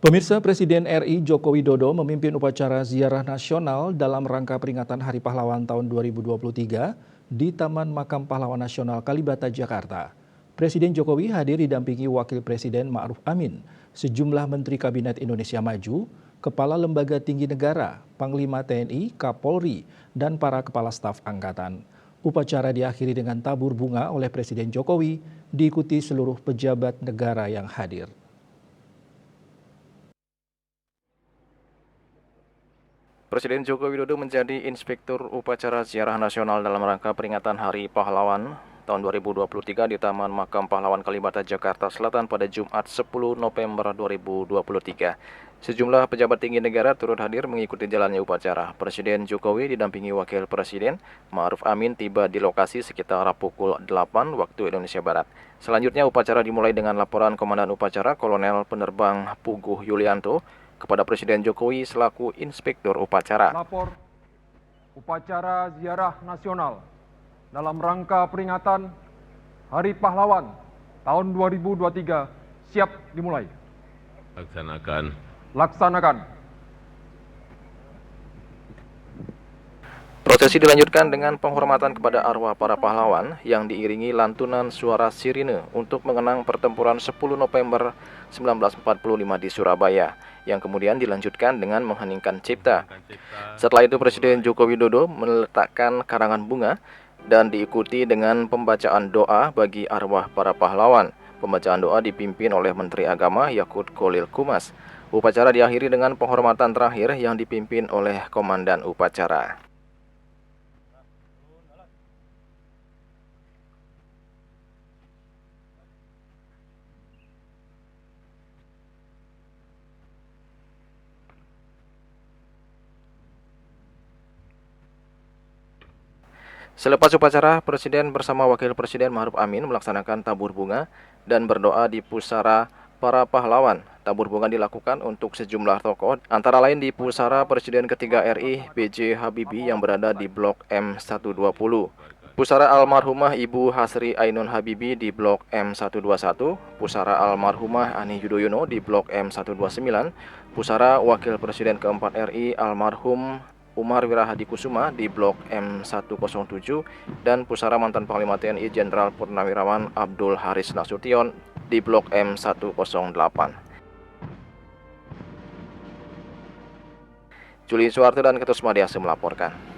Pemirsa, Presiden RI Joko Widodo memimpin upacara ziarah nasional dalam rangka peringatan Hari Pahlawan tahun 2023 di Taman Makam Pahlawan Nasional Kalibata, Jakarta. Presiden Jokowi hadir didampingi Wakil Presiden Ma'ruf Amin, sejumlah Menteri Kabinet Indonesia Maju, Kepala Lembaga Tinggi Negara, Panglima TNI, Kapolri, dan para Kepala Staf Angkatan. Upacara diakhiri dengan tabur bunga oleh Presiden Jokowi, diikuti seluruh pejabat negara yang hadir. Presiden Joko Widodo menjadi Inspektur Upacara Ziarah Nasional dalam rangka peringatan Hari Pahlawan tahun 2023 di Taman Makam Pahlawan Kalibata, Jakarta Selatan pada Jumat 10 November 2023. Sejumlah pejabat tinggi negara turut hadir mengikuti jalannya upacara. Presiden Jokowi didampingi Wakil Presiden Ma'ruf Amin tiba di lokasi sekitar pukul 8 waktu Indonesia Barat. Selanjutnya upacara dimulai dengan laporan Komandan Upacara Kolonel Penerbang Puguh Yulianto kepada Presiden Jokowi selaku Inspektur Upacara. Lapor upacara ziarah nasional dalam rangka peringatan Hari Pahlawan tahun 2023 siap dimulai. Laksanakan. Prosesi dilanjutkan dengan penghormatan kepada arwah para pahlawan yang diiringi lantunan suara sirine untuk mengenang pertempuran 10 November 1945 di Surabaya, yang kemudian dilanjutkan dengan mengheningkan cipta. Setelah itu Presiden Joko Widodo meletakkan karangan bunga dan diikuti dengan pembacaan doa bagi arwah para pahlawan. Pembacaan doa dipimpin oleh Menteri Agama Yakut Kholil Kumas. Upacara diakhiri dengan penghormatan terakhir yang dipimpin oleh Komandan Upacara. Selepas upacara, Presiden bersama Wakil Presiden Ma'ruf Amin melaksanakan tabur bunga dan berdoa di pusara para pahlawan. Tabur bunga dilakukan untuk sejumlah tokoh, antara lain di pusara Presiden ketiga RI B.J. Habibie yang berada di Blok M120. Pusara almarhumah Ibu Hasri Ainun Habibie di Blok M121, pusara almarhumah Ani Yudhoyono di Blok M129, pusara Wakil Presiden keempat RI almarhum Umar Wirahadikusuma di Blok M107, dan pusara mantan Panglima TNI Jenderal Purnawirawan Abdul Haris Nasution di Blok M108. Juli Suwarto dan Ketus Madiase melaporkan.